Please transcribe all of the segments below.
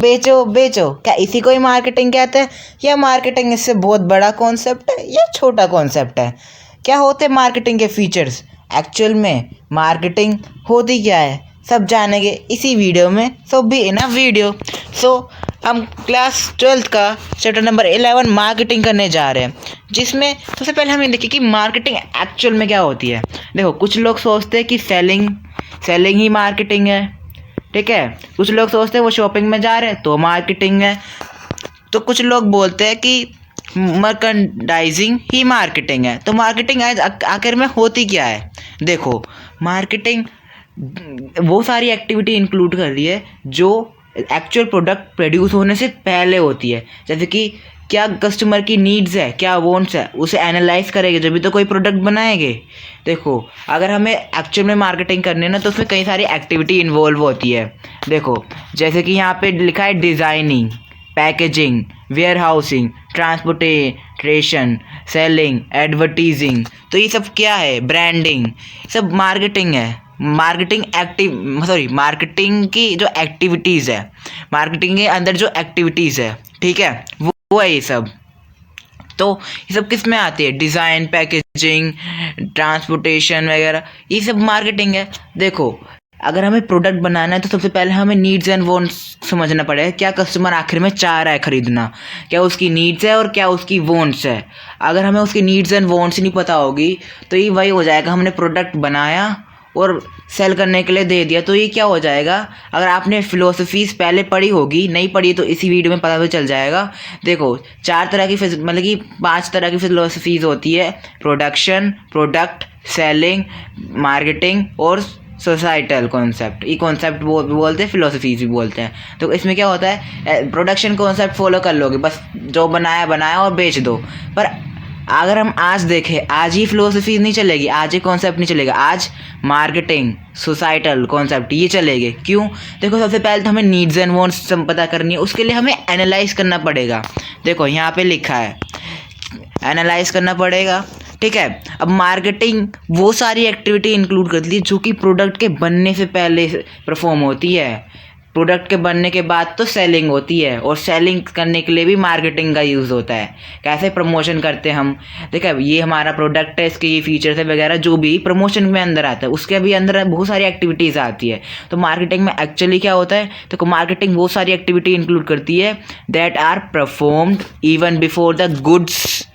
बेचो बेचो, क्या इसी को ही मार्केटिंग कहते हैं? या मार्केटिंग इससे बहुत बड़ा कॉन्सेप्ट है या छोटा कॉन्सेप्ट है? क्या होते हैं मार्केटिंग के फीचर्स? एक्चुअल में मार्केटिंग होती क्या है सब जानेंगे इसी वीडियो में, सो बी इन अ वीडियो। सो हम क्लास 12th का चैप्टर नंबर 11 मार्केटिंग करने जा रहे हैं, जिसमें सबसे पहले हम ये देखिए कि मार्केटिंग एक्चुअल में क्या होती है। देखो, कुछ लोग सोचते हैं कि सेलिंग ही मार्केटिंग है, ठीक है। कुछ लोग सोचते हैं वो शॉपिंग में जा रहे हैं तो मार्केटिंग है, तो कुछ लोग बोलते हैं कि मर्केंडाइजिंग ही मार्केटिंग है। तो मार्केटिंग आखिर में होती क्या है? देखो, मार्केटिंग वो सारी एक्टिविटी इंक्लूड कर रही है जो एक्चुअल प्रोडक्ट प्रोड्यूस होने से पहले होती है। जैसे कि क्या कस्टमर की नीड्स है, क्या वॉन्ट्स है, उसे एनालाइज करेंगे जब भी तो कोई प्रोडक्ट बनाएंगे। देखो, अगर हमें एक्चुअल में मार्केटिंग करनी है ना, तो उसमें कई सारी एक्टिविटी इन्वॉल्व होती है। देखो, जैसे कि यहाँ पे लिखा है designing, packaging, warehousing, transportation, selling, advertising. तो ये सब क्या है? ब्रांडिंग, सब मार्केटिंग है। मार्केटिंग की जो एक्टिविटीज़ है, मार्केटिंग के अंदर जो एक्टिविटीज़ है, ठीक है, वो है ये सब। तो ये सब किस में आती है? डिज़ाइन, पैकेजिंग, ट्रांसपोर्टेशन वगैरह, ये सब मार्केटिंग है। देखो, अगर हमें प्रोडक्ट बनाना है तो सबसे पहले हमें नीड्स एंड वॉन्ट्स समझना पड़ेगा। क्या कस्टमर आखिर में चाह रहा है खरीदना, क्या उसकी नीड्स है और क्या उसकी वॉन्ट्स है। अगर हमें उसकी नीड्स एंड वॉन्ट्स नहीं पता होगी तो ये वही हो जाएगा, हमने प्रोडक्ट बनाया और सेल करने के लिए दे दिया। तो ये क्या हो जाएगा? अगर आपने फ़िलोसफीज़ पहले पढ़ी होगी, नहीं पढ़ी तो इसी वीडियो में पता भी चल जाएगा। देखो, 4 तरह की मतलब कि 5 तरह की फ़िलोसफीज़ होती है: प्रोडक्शन, प्रोडक्ट, सेलिंग, मार्केटिंग और सोसाइटल कॉन्सेप्ट। ये कॉन्सेप्ट बोलते हैं, फिलोसफीज भी बोलते हैं। तो इसमें क्या होता है? प्रोडक्शन कॉन्सेप्ट फॉलो कर लोगे, बस जो बनाया और बेच दो। पर अगर हम आज देखें, आज ही फिलोसफी नहीं चलेगी, आज ही कॉन्सेप्ट नहीं चलेगा, आज मार्केटिंग, सोसाइटल कॉन्सेप्ट ये चलेंगे। क्यों? देखो, सबसे पहले तो हमें नीड्स एंड वांट्स पता करनी है, उसके लिए हमें एनालाइज करना पड़ेगा। देखो, यहाँ पे लिखा है एनालाइज करना पड़ेगा, ठीक है। अब मार्केटिंग वो सारी एक्टिविटी इंक्लूड करती है जो कि प्रोडक्ट के बनने से पहले परफॉर्म होती है। प्रोडक्ट के बनने के बाद तो सेलिंग होती है, और सेलिंग करने के लिए भी मार्केटिंग का यूज़ होता है। कैसे प्रमोशन करते हैं हम? देखो, ये हमारा प्रोडक्ट है, इसके ये फीचर्स है वगैरह, जो भी प्रमोशन में अंदर आता है उसके भी अंदर बहुत सारी एक्टिविटीज़ आती है। तो मार्केटिंग में एक्चुअली क्या होता है? तो मार्केटिंग वो सारी एक्टिविटी इंक्लूड करती है that are performed even before the goods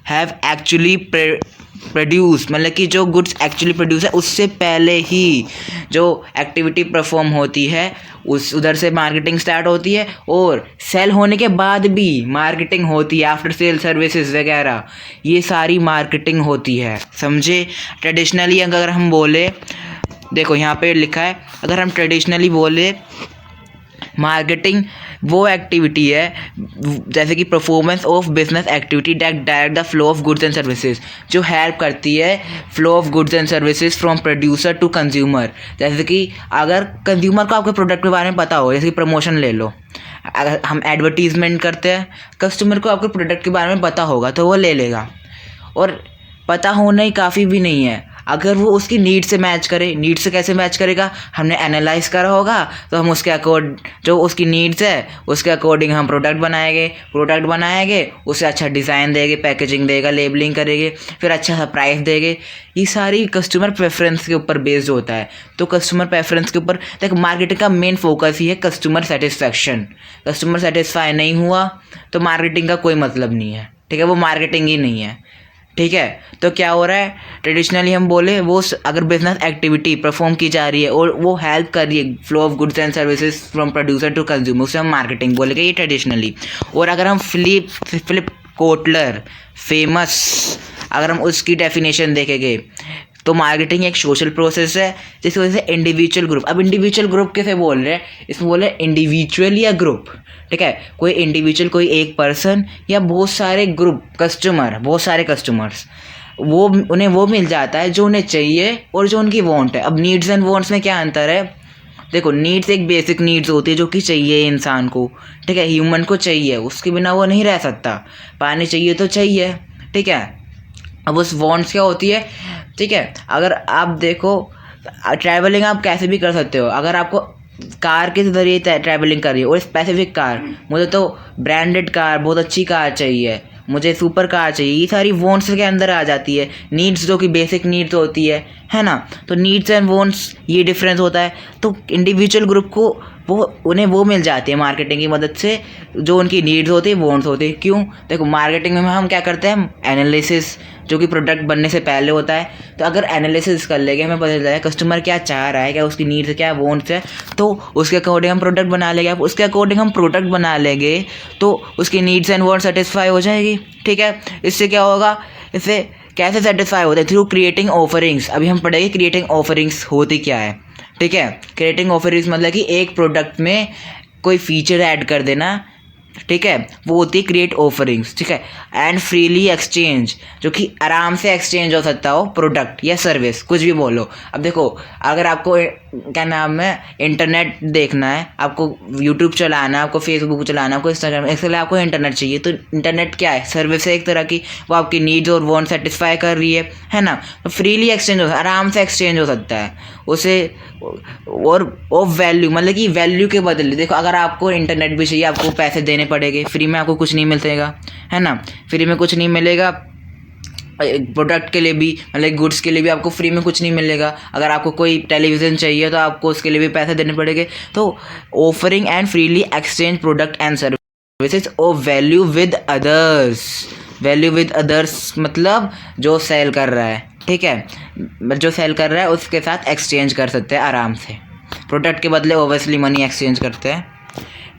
have actually produce, मतलब कि जो गुड्स एक्चुअली प्रोड्यूस है उससे पहले ही जो एक्टिविटी परफॉर्म होती है उस उधर से मार्केटिंग स्टार्ट होती है, और सेल होने के बाद भी मार्केटिंग होती है, आफ्टर सेल सर्विसेज वगैरह, ये सारी मार्केटिंग होती है। समझे? ट्रेडिशनली अगर हम बोले, देखो यहाँ पे लिखा है, अगर हम ट्रेडिशनली बोले मार्केटिंग वो एक्टिविटी है जैसे कि performance of business activity that direct the flow of goods and services, जो हेल्प करती है flow of goods and services from producer to consumer. जैसे कि अगर कंज्यूमर को आपके प्रोडक्ट के बारे में पता हो, जैसे कि प्रमोशन ले लो, अगर हम एडवर्टीजमेंट करते हैं, कस्टमर को आपके प्रोडक्ट के बारे में पता होगा तो वो ले लेगा। और पता होना ही काफ़ी भी नहीं है, अगर वो उसकी नीड से मैच करे। नीड से कैसे मैच करेगा? हमने एनालाइज करा होगा, तो हम उसके जो उसकी नीड्स है उसके अकॉर्डिंग हम प्रोडक्ट बनाएंगे, उसे अच्छा डिज़ाइन देंगे, पैकेजिंग देगा, लेबलिंग करेंगे, फिर अच्छा सा प्राइस देंगे। ये सारी कस्टमर प्रेफरेंस के ऊपर बेस्ड होता है। तो कस्टमर प्रेफरेंस के ऊपर तक मार्केटिंग का मेन फोकस ही है कस्टमर सेटिस्फैक्शन। कस्टमर सेटिस्फाई नहीं हुआ तो मार्केटिंग का कोई मतलब नहीं है, ठीक है, वो मार्केटिंग ही नहीं है, ठीक है। तो क्या हो रहा है? ट्रेडिशनली हम बोले वो अगर बिजनेस एक्टिविटी परफॉर्म की जा रही है और वो हेल्प कर रही है flow of goods and services from producer to consumer, उसे हम मार्केटिंग बोलेंगे, ये ट्रेडिशनली। और अगर हम फिलिप कोटलर फेमस, अगर हम उसकी डेफिनेशन देखेंगे तो मार्केटिंग एक सोशल प्रोसेस है जिसकी वजह से इंडिविजुअल ग्रुप, अब इंडिविजुअल ग्रुप कैसे बोल रहे हैं? इसमें बोल रहे हैं इंडिविजुअल या ग्रुप, ठीक है। कोई इंडिविजुअल, कोई एक पर्सन या बहुत सारे ग्रुप कस्टमर, बहुत सारे कस्टमर्स, वो उन्हें वो मिल जाता है जो उन्हें चाहिए और जो उनकी वांट है। अब नीड्स एंड वांट्स में क्या अंतर है? देखो, नीड्स एक बेसिक नीड्स होती है जो कि चाहिए इंसान को, ठीक है, ह्यूमन को चाहिए, उसके बिना वो नहीं रह सकता। पानी चाहिए तो चाहिए, ठीक है। अब उस वांट्स क्या होती है, ठीक है। अगर आप देखो, ट्रैवलिंग आप कैसे भी कर सकते हो। अगर आपको कार के ज़रिए ट्रैवलिंग कर रही है और स्पेसिफिक कार, मुझे तो ब्रांडेड कार, बहुत अच्छी कार चाहिए, मुझे सुपर कार चाहिए, ये सारी वॉन्ट्स के अंदर आ जाती है। नीड्स जो कि बेसिक नीड्स होती है ना। तो नीड्स एंड वॉन्ट्स ये डिफरेंस होता है। तो इंडिविजुअल ग्रुप को उन्हें वो मिल जाती है मार्केटिंग की मदद से जो उनकी नीड्स होती है, वॉन्ट्स होती है। क्यों? देखो मार्केटिंग में हम क्या करते हैं, एनालिसिस जो कि प्रोडक्ट बनने से पहले होता है। तो अगर एनालिसिस कर लेंगे, हमें पता चल जाएगा कस्टमर क्या चाह रहा है, क्या उसकी नीड्स है, क्या वॉन्ट्स है, तो उसके अकॉर्डिंग हम प्रोडक्ट बना लेंगे। अब उसके अकॉर्डिंग हम प्रोडक्ट बना लेंगे तो उसकी नीड्स एंड वॉन्ट्स सेटिस्फाई हो जाएगी। ठीक है, इससे क्या होगा, इससे कैसे सेटिस्फाई होते हैं, थ्रू क्रिएटिंग ऑफरिंग्स। अभी हम पढ़ेंगे क्रिएटिंग ऑफरिंग्स होती क्या है। ठीक है, क्रिएटिंग ऑफरिंग्स मतलब कि एक प्रोडक्ट में कोई फीचर ऐड कर देना। ठीक है, वो होती है क्रिएट ऑफरिंग्स। ठीक है, एंड फ्रीली एक्सचेंज, जो कि आराम से एक्सचेंज हो सकता हो, प्रोडक्ट या सर्विस, कुछ भी बोलो। अब देखो, अगर आपको क्या नाम है, इंटरनेट देखना है, आपको यूट्यूब चलाना है, आपको फेसबुक चलाना है, आपको इंस्टाग्राम, इसके लिए आपको इंटरनेट चाहिए। तो इंटरनेट क्या है, सर्विस है एक तरह की, वो आपकी नीड्स और वांट सेटिस्फाई कर रही है ना। तो फ्रीली एक्सचेंज हो, आराम से एक्सचेंज हो सकता है उसे। और वैल्यू मतलब कि वैल्यू के बदले, देखो अगर आपको इंटरनेट भी चाहिए, आपको पैसे देने पड़ेंगे, फ्री में आपको कुछ नहीं मिलेगा, है ना। फ्री में कुछ नहीं मिलेगा, प्रोडक्ट के लिए भी मतलब गुड्स के लिए भी आपको फ्री में कुछ नहीं मिलेगा। अगर आपको कोई टेलीविज़न चाहिए तो आपको उसके लिए भी पैसे देने पड़ेंगे। तो offering and freely exchange product and services of value with others. Value with others मतलब जो सेल कर रहा है, ठीक है, जो सेल कर रहा है उसके साथ एक्सचेंज कर सकते हैं आराम से। प्रोडक्ट के बदले ओबियसली मनी एक्सचेंज करते हैं।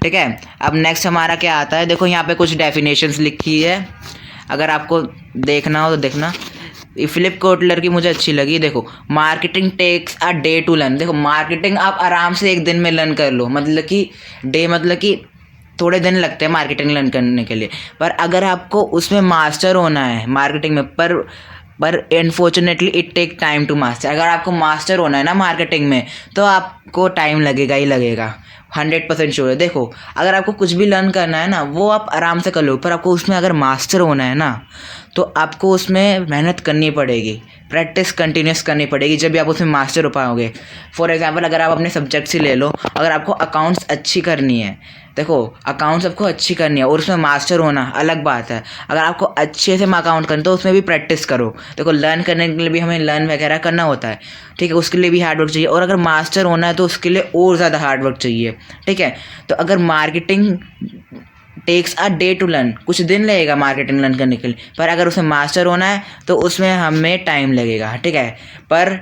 ठीक है, अब नेक्स्ट हमारा क्या आता है, देखो यहाँ पे कुछ डेफिनेशंस लिखी है, अगर आपको देखना हो तो देखना। फिलिप कोटलर की मुझे अच्छी लगी। देखो, marketing takes a day to learn. देखो मार्केटिंग आप आराम से एक दिन में लर्न कर लो, मतलब कि डे मतलब कि थोड़े दिन लगते हैं मार्केटिंग लर्न करने के लिए। पर अगर आपको उसमें मास्टर होना है मार्केटिंग में, पर unfortunately it take time to master. अगर आपको मास्टर होना है ना मार्केटिंग में, तो आपको टाइम लगेगा ही लगेगा, 100% श्योर है। देखो अगर आपको कुछ भी लर्न करना है ना, वो आप आराम से कर लो, पर आपको उसमें अगर मास्टर होना है ना, तो आपको उसमें मेहनत करनी पड़ेगी, प्रैक्टिस कंटिन्यूस करनी पड़ेगी, जब भी आप उसमें मास्टर हो पाओगे। फॉर एग्जांपल अगर आप अपने सब्जेक्ट से ले लो, अगर आपको अकाउंट्स अच्छी करनी है, देखो अकाउंट्स आपको अच्छी करनी है और उसमें मास्टर होना अलग बात है। अगर आपको अच्छे से अकाउंट करना तो उसमें भी प्रैक्टिस करो। देखो लर्न करने के लिए भी हमें लर्न वगैरह करना होता है, ठीक है, उसके लिए भी हार्डवर्क चाहिए। और अगर मास्टर होना है तो उसके लिए और ज़्यादा हार्डवर्क चाहिए। ठीक है, तो अगर marketing takes a day to learn, कुछ दिन लगेगा मार्केटिंग लर्न करने के लिए, पर अगर उसमें मास्टर होना है तो उसमें हमें टाइम लगेगा। ठीक है, पर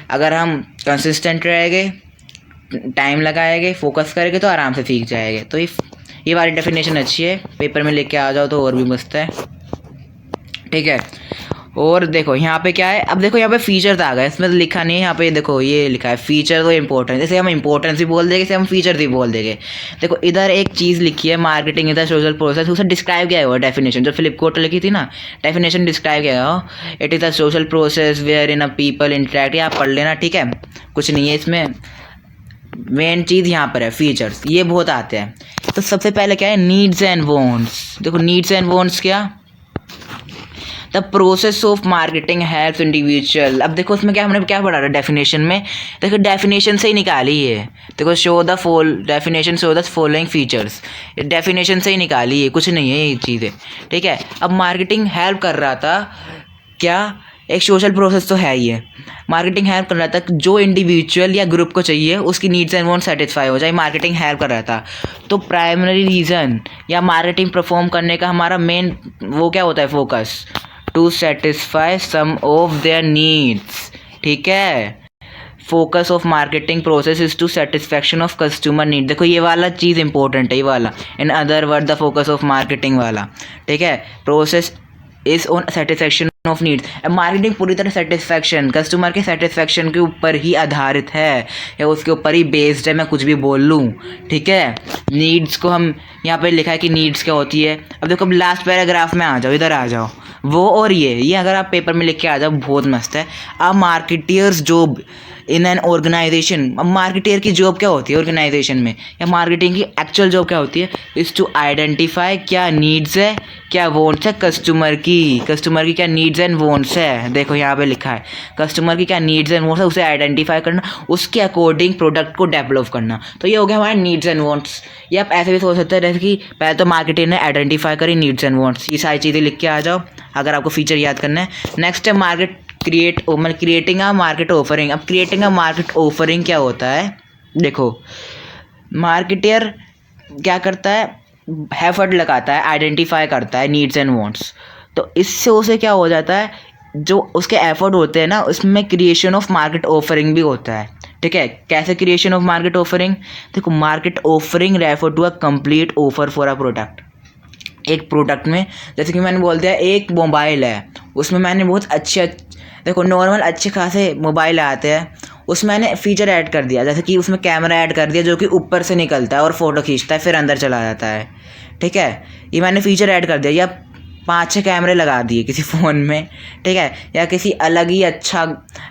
अगर हम कंसिस्टेंट रहेंगे, टाइम लगाएंगे, फोकस करेंगे तो आराम से सीख जाएंगे। तो ये वाली डेफिनेशन अच्छी है, पेपर में लेके आ जाओ तो और भी मस्त है। ठीक है, और देखो यहाँ पे क्या है, अब देखो यहाँ पे फीचर्स आ गए, इसमें तो लिखा नहीं है, यहाँ पे देखो ये लिखा है फीचर तो इम्पोर्टेंट, जैसे हम इम्पोर्टेंस भी बोल देंगे, जैसे हम फीचर भी बोल देंगे। देखो इधर एक चीज़ लिखी है, marketing is the social process, उसे डिस्क्राइब किया हुआ डेफिनेशन, जो फिलिप कोटलर लिखी थी ना, डेफिनेशन डिस्क्राइब किया हुआ, it is a social process wherein a people interact. आप पढ़ लेना, ठीक है, कुछ नहीं है इसमें। मेन चीज़ यहाँ पर है फीचर्स, ये बहुत आते हैं। तो सबसे पहले क्या है, नीड्स एंड वांट्स। देखो नीड्स एंड वांट्स क्या, the process of marketing helps individual. अब देखो उसमें क्या, हमने क्या पढ़ा था डेफिनेशन में, देखो डेफिनेशन से ही निकाली है। देखो show the definition show the following features, definition से ही निकाली है, कुछ नहीं है ये चीज़ें। ठीक है, अब मार्केटिंग हेल्प कर रहा था क्या, एक सोशल प्रोसेस तो है ही है, मार्केटिंग हेल्प कर रहा था जो इंडिविजुअल या ग्रुप को चाहिए उसकी नीड्स एंड वांट सेटिस्फाई हो जाए, मार्केटिंग हेल्प कर रहा था। तो प्राइमरी रीज़न या मार्केटिंग परफॉर्म करने का हमारा मेन वो क्या होता है, focus, to satisfy some of their needs. ठीक है, focus of marketing process is to satisfaction of customer need. देखो ये वाला चीज़ इंपॉर्टेंट है, ये वाला, in other word the focus of marketing वाला। ठीक है, process is on satisfaction of needs. Marketing पूरी तरह सेटिस्फैक्शन, कस्टमर के सेटिस्फैक्शन के ऊपर ही आधारित है या उसके ऊपर ही बेस्ड है, मैं कुछ भी बोल लूँ। ठीक है, नीड्स को हम यहाँ पे लिखा है कि नीड्स क्या होती है। अब देखो अब लास्ट पैराग्राफ में आ जाओ, इधर आ जाओ, वो और ये अगर आप पेपर में लिख के आ जाओ बहुत मस्त है। A marketers job in an organization. अब मार्केटियर की जॉब क्या होती है ऑर्गेनाइजेशन में, या मार्केटिंग की एक्चुअल जॉब क्या होती है, इज़ टू आइडेंटिफाई क्या नीड्स है, क्या वॉन्ट्स है कस्टमर की क्या नीड्स एंड वॉन्ट्स है। देखो यहाँ पे लिखा है कस्टमर की क्या नीड्स एंड वॉन्ट्स है, उसे आइडेंटिफाई करना, उसके अकॉर्डिंग प्रोडक्ट को डेवलप करना। तो ये हो गया हमारा नीड्स एंड वॉन्ट्स। ये आप ऐसे भी सोच सकते हैं जैसे कि पहले तो मार्केटिंग ने आइडेंटिफाई करी नीड्स एंड वॉन्ट्स, ये सारी चीज़ें लिख के आ जाओ अगर आपको फीचर याद करना है। नेक्स्ट है market creating a market offering. अब क्रिएटिंग अ मार्केट ऑफरिंग क्या होता है, देखो मार्केटियर क्या करता है, एफर्ट लगाता है, आइडेंटिफाई करता है नीड्स एंड वांट्स। तो इससे उसे क्या हो जाता है, जो उसके एफर्ट होते हैं ना उसमें क्रिएशन ऑफ मार्केट ऑफरिंग भी होता है। ठीक है, कैसे क्रिएशन ऑफ मार्केट ऑफरिंग, देखो market offering refer to a complete offer for a product. एक प्रोडक्ट में जैसे कि मैंने बोल दिया एक मोबाइल है, उसमें मैंने बहुत अच्छे, देखो नॉर्मल अच्छे खासे मोबाइल आते हैं, उसमें मैंने फ़ीचर ऐड कर दिया, जैसे कि उसमें कैमरा ऐड कर दिया जो कि ऊपर से निकलता है और फ़ोटो खींचता है फिर अंदर चला जाता है। ठीक है, ये मैंने फ़ीचर ऐड कर दिया, या 5-6 कैमरे लगा दिए किसी फ़ोन में। ठीक है, या किसी अलग ही अच्छा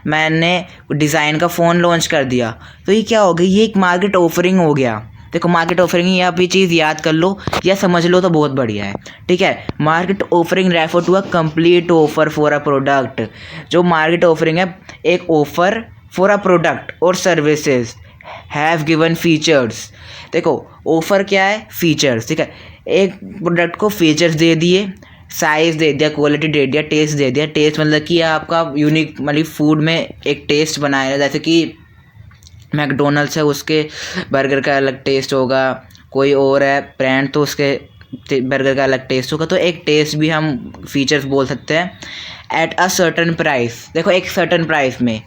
मैंने डिज़ाइन का फ़ोन लॉन्च कर दिया, तो ये क्या हो गया, ये एक मार्केट ऑफरिंग हो गया। देखो मार्केट ऑफरिंग, ये आप ये चीज़ याद कर लो या समझ लो तो बहुत बढ़िया है। ठीक है, market offering refer to a complete offer for a product. जो मार्केट ऑफरिंग है, एक ऑफर फॉर अ प्रोडक्ट और सर्विसेज हैव गिवन फीचर्स। देखो ऑफर क्या है, फीचर्स। ठीक है, एक प्रोडक्ट को फीचर्स दे दिए, साइज़ दे दिया, क्वालिटी दे दिया, टेस्ट दे दिया। टेस्ट मतलब कि आपका यूनिक मतलब फूड में एक टेस्ट बनाया, जैसे कि मैकडोनल्ड्स है उसके बर्गर का अलग टेस्ट होगा, कोई और है ब्रांड तो उसके बर्गर का अलग टेस्ट होगा। तो एक टेस्ट भी हम फीचर्स बोल सकते हैं। एट अ सर्टन प्राइस, देखो एक सर्टन प्राइस में,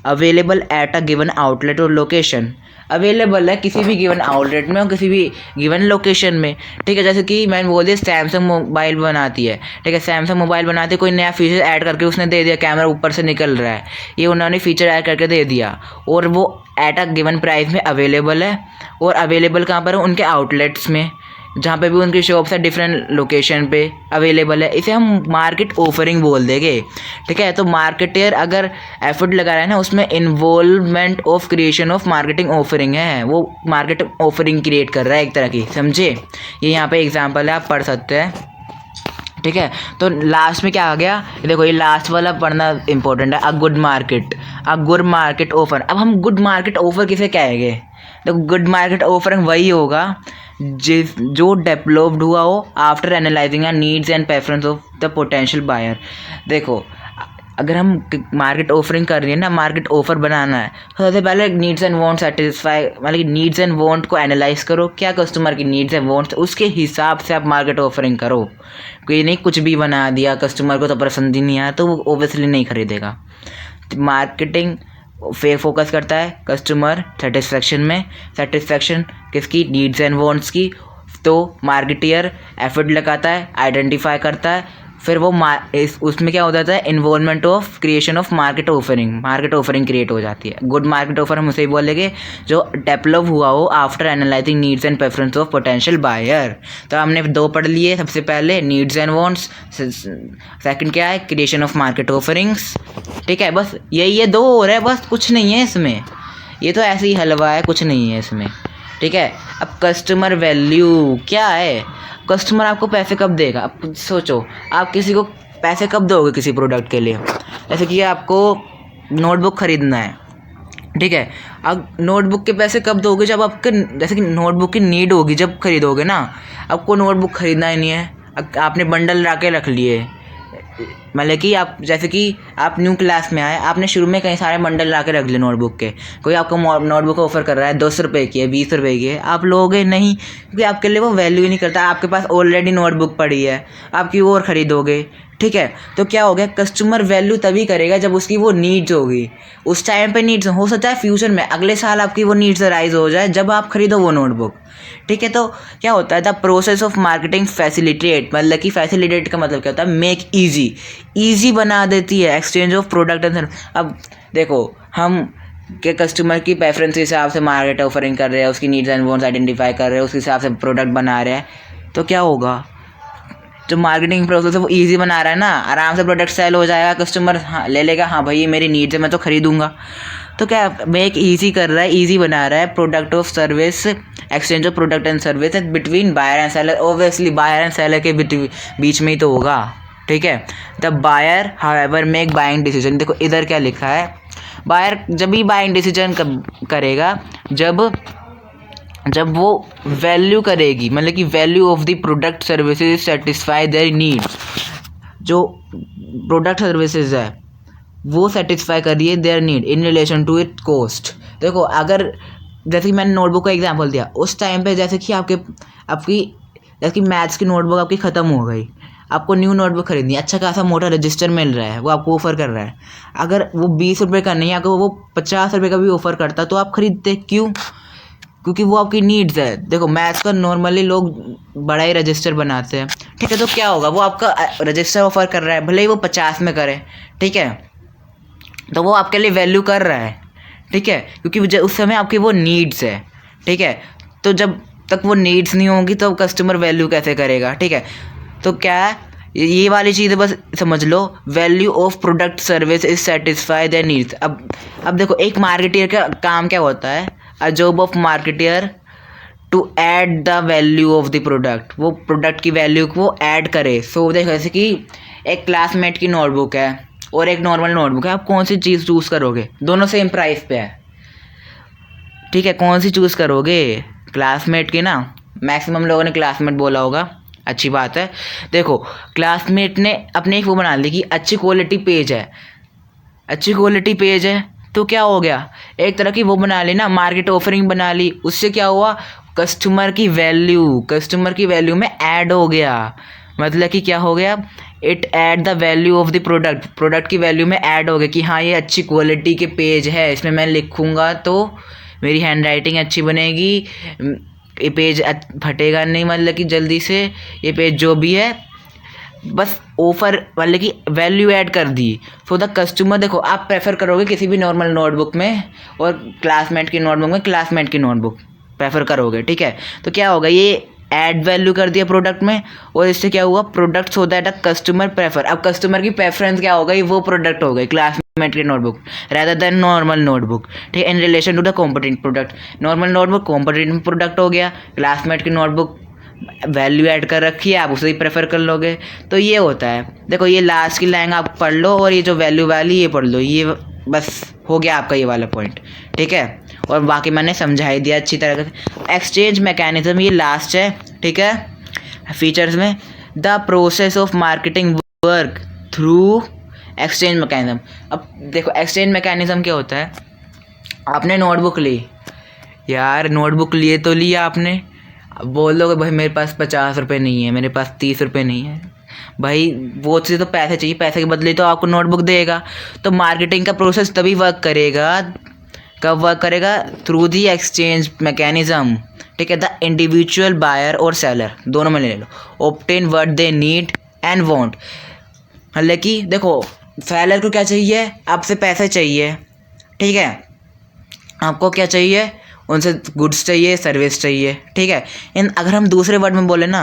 available at a given outlet और लोकेशन, अवेलेबल है किसी भी गिवन आउटलेट में और किसी भी गिवन लोकेशन में। ठीक है, जैसे कि मैंने बोल दिया सैमसंग मोबाइल बनाती है। ठीक है, सैमसंग मोबाइल बनाती है, कोई नया फीचर ऐड करके उसने दे दिया, कैमरा ऊपर से निकल रहा है, ये उन्होंने फीचर ऐड करके दे दिया और वो एट अ गिवन प्राइस में अवेलेबल है। और अवेलेबल कहाँ पर है, उनके आउटलेट्स में, जहाँ पे भी उनकी शॉप्स है डिफरेंट लोकेशन पे अवेलेबल है। इसे हम मार्केट ऑफरिंग बोल देंगे। ठीक है, तो मार्केटियर अगर एफर्ट लगा रहा है ना, उसमें involvement of creation of marketing offering है, वो मार्केट ऑफरिंग क्रिएट कर रहा है एक तरह की, समझे। ये यहाँ पे एग्जांपल है, आप पढ़ सकते हैं। ठीक है, तो लास्ट में क्या आ गया, देखो ये लास्ट वाला पढ़ना इंपॉर्टेंट है, अ गुड मार्केट ऑफर। अब हम गुड मार्केट ऑफर किसे कहेंगे, देखो गुड मार्केट ऑफरिंग वही होगा जो डेवलप्ड हुआ हो after analysing needs and preference of the potential buyer. देखो अगर हम मार्केट ऑफरिंग कर रही है ना, मार्केट ऑफर बनाना है, तो सबसे पहले नीड्स एंड वांट सेटिस्फाई, मतलब नीड्स एंड वांट को एनालाइज करो, क्या कस्टमर की नीड्स एंड वांट्स, उसके हिसाब से आप मार्केट ऑफरिंग करो। कोई नहीं कुछ भी बना दिया, कस्टमर को तो पसंद ही नहीं आया तो वो ओबियसली नहीं खरीदेगा। मार्केटिंग फोकस करता है कस्टमर सेटिस्फेक्शन में, सेटिस्फेक्शन किसकी, नीड्स एंड वांट्स की। तो मार्केटियर एफर्ट लगाता है, आइडेंटिफाई करता है, फिर वो उसमें क्या हो जाता है, involvement of creation of market offering create हो जाती है। गुड मार्केट ऑफर हम उसे ही बोलेंगे जो डेवलप हुआ हो after analysing needs and preference of potential buyer. तो हमने 2 पढ़ लिए, सबसे पहले नीड्स एंड वांट्स, सेकंड क्या है, क्रिएशन ऑफ मार्केट ऑफरिंग्स। ठीक है, बस यही है, 2 और है, बस कुछ नहीं है इसमें, ये तो ऐसे ही हलवा है, कुछ नहीं है इसमें। ठीक है, अब कस्टमर वैल्यू क्या है, कस्टमर आपको पैसे कब देगा, आप खुद सोचो, आप किसी को पैसे कब दोगे किसी प्रोडक्ट के लिए, जैसे कि आपको नोटबुक ख़रीदना है। ठीक है, अब नोटबुक के पैसे कब दोगे, जब आपके जैसे कि नोटबुक की नीड होगी जब खरीदोगे ना। आपको नोटबुक ख़रीदना ही नहीं है, आपने बंडल ला के रख लिए, मतलब कि आप जैसे कि आप न्यू क्लास में आए, आपने शुरू में कई सारे बंडल ला के रख लिए नोटबुक के, कोई आपको नोटबुक ऑफर कर रहा है 10 रुपये की है, 20 रुपये की है, आप लोगे नहीं, क्योंकि आपके लिए वो वैल्यू ही नहीं करता। आपके पास ऑलरेडी नोटबुक पड़ी है, आप क्यों और ख़रीदोगे। ठीक है, तो क्या हो गया, कस्टमर वैल्यू तभी करेगा जब उसकी वो नीड्स होगी, उस टाइम पे नीड्स हो सकता है फ्यूचर में अगले साल आपकी वो नीड्स राइज हो जाए जब आप खरीदो वो नोटबुक। ठीक है, तो क्या होता है, the process of marketing facilitate, मतलब कि फैसिलिटेट का मतलब क्या होता है, मेक ईजी बना देती है exchange of product and service. अब देखो हम के कस्टमर की प्रेफरेंस के हिसाब से मार्केट ऑफरिंग कर रहे हैं, उसकी नीड्स एंड वांट्स आइडेंटिफाई कर रहे हैं, उसके हिसाब से प्रोडक्ट बना रहे हैं, तो क्या होगा, जो मार्केटिंग प्रोसेस है वो ईजी बना रहा है ना, आराम से प्रोडक्ट सेल हो जाएगा, कस्टमर हाँ ले लेगा, हाँ भाई ये मेरी नीड्स है मैं तो ख़रीदूँगा। तो क्या मेक ईजी कर रहा है, ईजी बना रहा है product of service, exchange of product and service between buyer and seller. Obviously buyer and seller के बीच में ही तो होगा, ठीक है। The buyer however make buying decision. देखो इधर क्या लिखा है, बायर जब भी बाइंग डिसीजन करेगा जब वो वैल्यू करेगी, मतलब कि value of the product services satisfy their needs. जो प्रोडक्ट सर्विसेज है वो सेटिस्फाई कर रही है their need in relation to it cost. देखो अगर जैसे कि मैंने नोटबुक का एग्जांपल दिया, उस टाइम पे जैसे कि आपकी जैसे कि मैथ्स की नोटबुक आपकी ख़त्म हो गई, आपको न्यू नोटबुक खरीदनी है, अच्छा खासा मोटा रजिस्टर मिल रहा है, वो आपको ऑफ़र कर रहा है। अगर वो 20 रुपये का नहीं, अगर वो 50 रुपये का भी ऑफ़र करता तो आप खरीदते। क्यों? क्योंकि वो आपकी नीड्स है। देखो मैथ्स का नॉर्मली लोग बड़ा ही रजिस्टर बनाते हैं, ठीक है। तो क्या होगा, वो आपका रजिस्टर ऑफ़र कर रहा है, भले ही वो 50 में करे, ठीक है, तो वो आपके लिए वैल्यू कर रहा है, ठीक है, क्योंकि उस समय आपकी वो नीड्स है, ठीक है। तो जब तक वो नीड्स नहीं होंगी तो कस्टमर वैल्यू कैसे करेगा, ठीक है। तो क्या है, ये वाली चीज़ें बस समझ लो, value of product service is satisfy their needs. अब देखो एक मार्केटियर का काम क्या होता है, a job of marketer to add the value of the product, वो प्रोडक्ट की वैल्यू को ऐड करे। सो देखो जैसे कि एक क्लासमेट की नोटबुक है और एक नॉर्मल नोटबुक है, आप कौन सी चीज़ चूज़ करोगे? दोनों सेम प्राइस पे है, ठीक है, कौन सी चूज़ करोगे? क्लासमेट की ना, मैक्सिमम लोगों ने क्लासमेट बोला होगा, अच्छी बात है। देखो क्लासमेट ने अपने एक वो बना ली कि अच्छी क्वालिटी पेज है, अच्छी क्वालिटी पेज है, तो क्या हो गया, एक तरह की वो बना ली ना, मार्केट ऑफरिंग बना ली। उससे क्या हुआ, कस्टमर की वैल्यू में ऐड हो गया। मतलब कि क्या हो गया, it add the value of the product की वैल्यू में ऐड हो गया कि हाँ ये अच्छी क्वालिटी के पेज है, इसमें मैं लिखूँगा तो मेरी हैंड राइटिंग अच्छी बनेगी, ये पेज फटेगा नहीं, मतलब कि जल्दी से ये पेज जो भी है, बस ऑफर मतलब कि वैल्यू ऐड कर दी फॉर द कस्टमर। देखो आप प्रेफर करोगे किसी भी नॉर्मल नोटबुक में और क्लासमेट की नोटबुक में क्लासमेट की नोटबुक प्रेफर करोगे, ठीक है। तो क्या होगा, ये ऐड वैल्यू कर दिया प्रोडक्ट में, और इससे क्या हुआ, product so that a customer prefer. अब कस्टमर की प्रेफरेंस क्या हो गई, वो प्रोडक्ट हो गई क्लासमेट की notebook rather than normal notebook, ठीक है, in relation to the competitive product. Normal notebook competitive product हो गया, क्लासमेट की नोटबुक वैल्यू ऐड कर रखी है, आप उसे ही प्रेफर कर लोगे। तो ये होता है। देखो ये लास्ट की लाइन आप पढ़ लो और ये जो वैल्यू वाली ये पढ़ लो, ये बस हो गया आपका ये वाला पॉइंट, ठीक है। और बाकी मैंने समझा ही दिया अच्छी तरह से। एक्सचेंज मैकेनिज्म ये लास्ट है, ठीक है, फीचर्स में। The process of marketing work through exchange mechanism. अब देखो एक्सचेंज मैकेनिज्म क्या होता है, आपने नोटबुक ली यार, नोटबुक लिए तो लिया आपने, अब बोल दोगे भाई मेरे पास 50 रुपये नहीं है, मेरे पास 30 रुपये नहीं है, भाई वो चीज़ तो पैसे चाहिए, पैसे के बदले तो आपको नोटबुक देगा। तो मार्केटिंग का प्रोसेस तभी वर्क करेगा, कब वर्क करेगा, थ्रू दी एक्सचेंज मैकेनिज्म, ठीक है। द इंडिविजुअल बायर और सेलर दोनों में ले लो, obtain what they need and want. मतलब कि देखो सेलर को क्या चाहिए, आपसे पैसे चाहिए, ठीक है, आपको क्या चाहिए, उनसे गुड्स चाहिए, सर्विस चाहिए, ठीक है। अगर हम दूसरे वर्ड में बोले ना,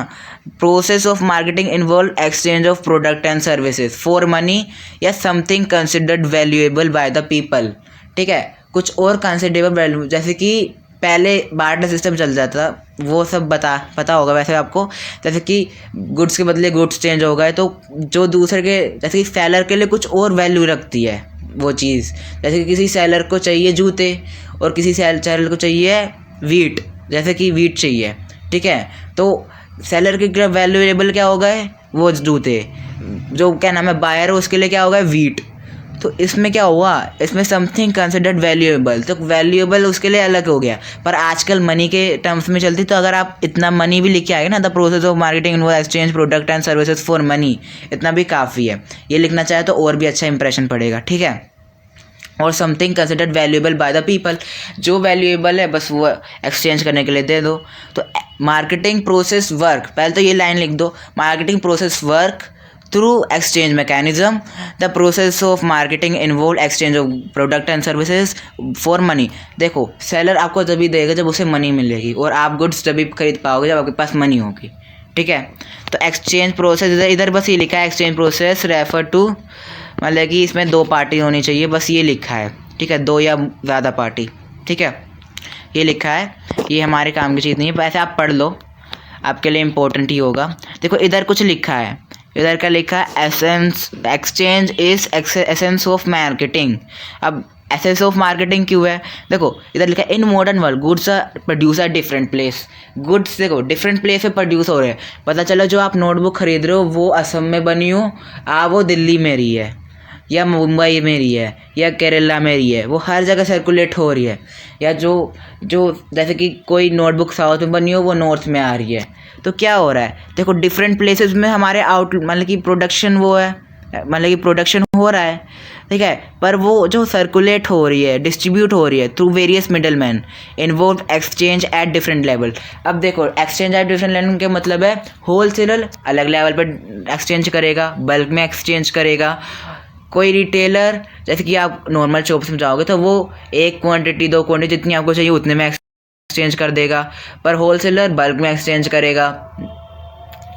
process of marketing involve exchange of product and services for money या something considered valuable by the people, ठीक है। कुछ और कंसिडरेबल वैल्यू, जैसे कि पहले बार्टर सिस्टम चल जाता था, वो सब पता होगा वैसे आपको। जैसे कि गुड्स के बदले गुड्स चेंज हो गए, तो जो दूसरे के, जैसे कि सेलर के लिए कुछ और वैल्यू रखती है वो चीज़। जैसे कि किसी सेलर को चाहिए जूते और किसी सेलर को चाहिए वीट, जैसे कि वीट चाहिए, ठीक है। तो सेलर के वैल्यूएबल क्या हो गए, वो जूते, जो क्या नाम है बायर है उसके लिए क्या होगा, वीट। तो इसमें क्या हुआ, इसमें समथिंग कंसिडर्ड वैल्यूएबल, तो वैल्यूएबल उसके लिए अलग हो गया। पर आजकल मनी के टर्म्स में चलती, तो अगर आप इतना मनी भी लिख के आए ना, द प्रोसेस ऑफ मार्केटिंग वो exchange product and services for money, इतना भी काफ़ी है। ये लिखना चाहे तो और भी अच्छा इंप्रेशन पड़ेगा, ठीक है। और something considered valuable by the people, जो वैल्यूएबल है बस वो एक्सचेंज करने के लिए दे दो। तो मार्केटिंग प्रोसेस वर्क, पहले तो ये लाइन लिख दो, marketing process work through exchange mechanism, the process of marketing involve exchange of product and services for money. देखो सेलर आपको तभी देगा जब उसे मनी मिलेगी, और आप गुड्स तभी खरीद पाओगे जब आपके पास मनी होगी, ठीक है। तो एक्सचेंज प्रोसेस इधर बस ये लिखा है, एक्सचेंज प्रोसेस रेफर टू, मतलब कि इसमें दो पार्टी होनी चाहिए, बस ये लिखा है, ठीक है, 2 या ज़्यादा पार्टी, ठीक है, ये लिखा है। ये हमारे काम की चीज़ नहीं है, वैसे आप पढ़ लो, आपके लिए इम्पोर्टेंट ही होगा। देखो इधर कुछ लिखा है, इधर का लिखा है essence, exchange is essence of marketing. अब एसेंस ऑफ मार्केटिंग क्यों है? देखो इधर लिखा है in modern world goods are produce at different place. Goods देखो डिफरेंट प्लेस पे प्रोड्यूस हो रहे हैं। पता चला जो आप नोटबुक खरीद रहे हो वो असम में बनी हो, वो दिल्ली में रही है, या मुंबई में रही है, या केरला में रही है, वो हर जगह सर्कुलेट हो रही है। या जो जैसे कि कोई नोटबुक साउथ में बनी हो वो नॉर्थ में आ रही है। तो क्या हो रहा है? देखो डिफरेंट प्लेसेस में हमारे मतलब कि प्रोडक्शन वो है, मतलब कि प्रोडक्शन हो रहा है, ठीक है, पर वो जो सर्कुलेट हो रही है, डिस्ट्रीब्यूट हो रही है through various middle man, involve exchange at different level. अब देखो एक्सचेंज एट डिफरेंट लेवल का मतलब है होलसेलर अलग लेवल पर एक्सचेंज करेगा, बल्क में एक्सचेंज करेगा। कोई रिटेलर जैसे कि आप नॉर्मल शॉप्स में जाओगे तो वो 1 क्वांटिटी 2 क्वांटिटी जितनी आपको चाहिए उतने में एक्सचेंज कर देगा, पर होलसेलर बल्क में एक्सचेंज करेगा,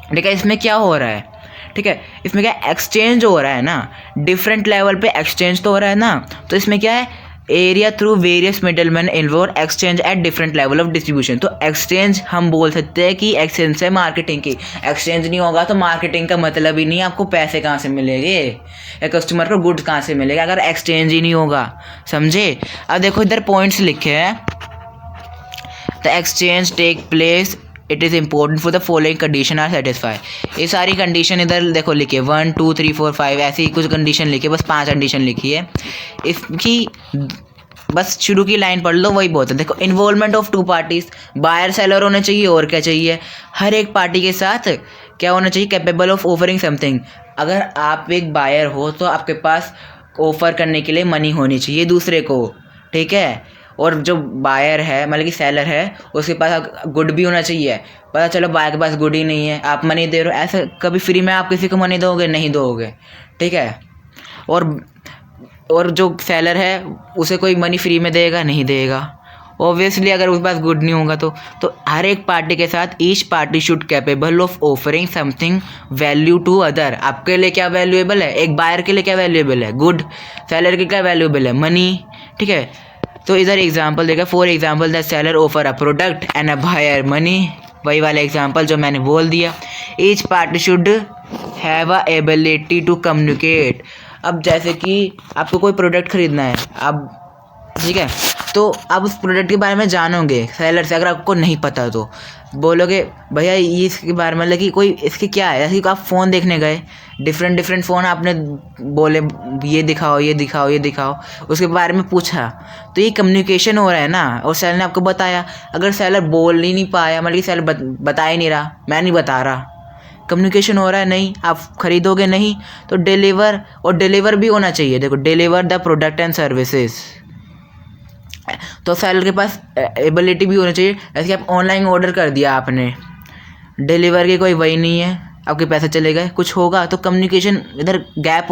ठीक है। इसमें क्या हो रहा है? ठीक है, इसमें क्या एक्सचेंज हो रहा है ना, डिफरेंट लेवल पे एक्सचेंज तो हो रहा है ना। तो इसमें क्या है? Area through various middleman involve exchange at different level of distribution. तो एक्सचेंज हम बोल सकते हैं कि एक्सचेंज से मार्केटिंग की, एक्सचेंज नहीं होगा तो मार्केटिंग का मतलब ही नहीं, आपको पैसे कहाँ से मिलेंगे या कस्टमर को गुड्स कहाँ से मिलेगा अगर एक्सचेंज ही नहीं होगा, समझे। अब देखो इधर पॉइंट्स लिखे हैं, the exchange take place, it is important for the following condition are satisfy. ये सारी कंडीशन इधर देखो लिखी है 1 2 3 4 5 ऐसी कुछ कंडीशन लिखी है, बस 5 कंडीशन लिखी है। इसकी बस शुरू की लाइन पढ़ लो, वही बहुत है। देखो involvement of 2 parties, buyer seller होना चाहिए, और क्या चाहिए? हर एक पार्टी के साथ क्या होना चाहिए? Capable of offering something. अगर आप एक बायर हो तो आपके पास ऑफर करने के लिए मनी होनी चाहिए दूसरे को, ठीक है। और जो बायर है मतलब कि सेलर है उसके पास गुड भी होना चाहिए। पता चलो बायर के पास गुड ही नहीं है, आप मनी दे रहे हो, ऐसे कभी फ्री में आप किसी को मनी दोगे? नहीं दोगे, ठीक है। और जो सेलर है उसे कोई मनी फ्री में देगा? नहीं देगा, ऑब्वियसली अगर उसके पास गुड नहीं होगा तो हर एक पार्टी के साथ each party should capable of offering something value to other. आपके लिए क्या वैल्यूएबल है? एक बायर के लिए क्या वैल्यूएबल है? गुड। सेलर के क्या वैल्यूएबल है? मनी, ठीक है। तो इधर एग्जांपल देगा, for example the seller offer a product and a buyer money, वही वाला एग्जांपल जो मैंने बोल दिया। Each party should have a ability to communicate. अब जैसे कि आपको कोई प्रोडक्ट खरीदना है, अब ठीक है, तो आप उस प्रोडक्ट के बारे में जानोगे सेलर से। अगर आपको नहीं पता तो बोलोगे भैया ये इसके बारे में, मतलब कि कोई इसके क्या है, जैसे कि आप फ़ोन देखने गए, डिफरेंट फ़ोन आपने बोले ये दिखाओ ये दिखाओ ये दिखाओ, उसके बारे में पूछा, तो ये कम्युनिकेशन हो रहा है ना, और सेलर ने आपको बताया। अगर सेलर बोल ही नहीं पाया, मतलब कि सेलर बता ही नहीं रहा, मैं नहीं बता रहा, कम्युनिकेशन हो रहा है नहीं, आप खरीदोगे नहीं। तो डिलीवर भी होना चाहिए। देखो deliver the product and services, तो सेलर के पास एबिलिटी भी होनी चाहिए। जैसे आप ऑनलाइन ऑर्डर कर दिया आपने, डिलीवर की कोई वही नहीं है, आपके पैसे चले गए, कुछ होगा तो कम्युनिकेशन इधर गैप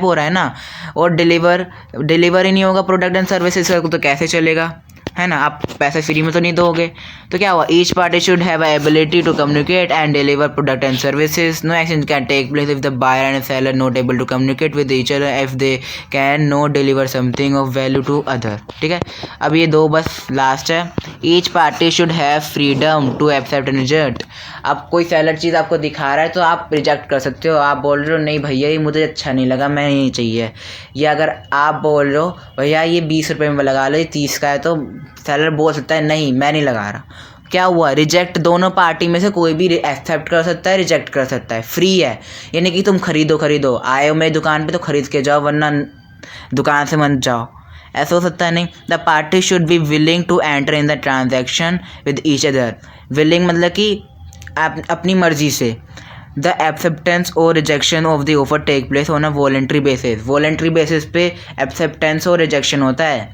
हो रहा है ना। और डिलीवर ही नहीं होगा प्रोडक्ट एंड सर्विसेज तो कैसे चलेगा, है ना। आप पैसे फ्री में तो नहीं दोगे। तो क्या हुआ? Each party should have ability to communicate and deliver product and services. No exchange can take place if the buyer and seller not able to communicate with each other if they can not deliver something of value to other, ठीक है। अब ये 2 बस last है। Each party should have freedom to accept and reject. अब कोई seller चीज़ आपको दिखा रहा है तो आप रिजेक्ट कर सकते हो। आप बोल रहे हो नहीं भैया ये मुझे अच्छा नहीं लगा, मैं नहीं चाहिए। या अगर आप बोल रहे हो भैया ये 20 रुपये में लगा लो, ये 30 का है, तो सेलर बोल सकता है नहीं मैं नहीं लगा रहा। क्या हुआ? रिजेक्ट। दोनों पार्टी में से कोई भी एक्सेप्ट कर सकता है, रिजेक्ट कर सकता है, फ्री है। यानी कि तुम खरीदो आए हो मेरी दुकान पे तो खरीद के जाओ, वरना दुकान से मत जाओ, ऐसा हो सकता है नहीं। The party should be willing to enter in the transaction with each other. Willing मतलब कि आप अपनी मर्जी से। द एक्सेप्टेंस और rejection of the offer take place on a voluntary basis. Voluntary basis पे एक्सेप्टेंस और रिजेक्शन होता है।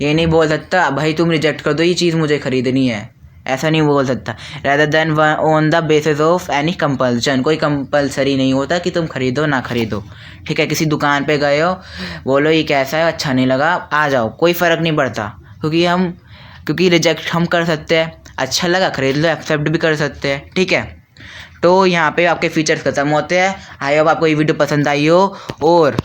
ये नहीं बोल सकता भाई तुम रिजेक्ट कर दो ये चीज़ मुझे खरीदनी है, ऐसा नहीं बोल सकता। rather than on the basis of any compulsion. कोई कंपल्सरी नहीं होता कि तुम खरीदो ना खरीदो, ठीक है। किसी दुकान पे गए हो, बोलो ये कैसा है, अच्छा नहीं लगा, आ जाओ, कोई फ़र्क नहीं पड़ता, क्योंकि रिजेक्ट हम कर सकते हैं, अच्छा लगा खरीद लो, एक्सेप्ट भी कर सकते हैं, ठीक है। तो यहाँ पे आपके फीचर्स खत्म होते हैं। आई होप आपको ये वीडियो पसंद आई हो, और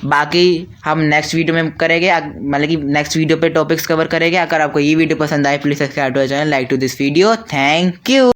बाकी हम नेक्स्ट वीडियो में करेंगे, मतलब कि नेक्स्ट वीडियो पे टॉपिक्स कवर करेंगे। अगर आपको ये वीडियो पसंद आए please subscribe to channel, like to this video. Thank you.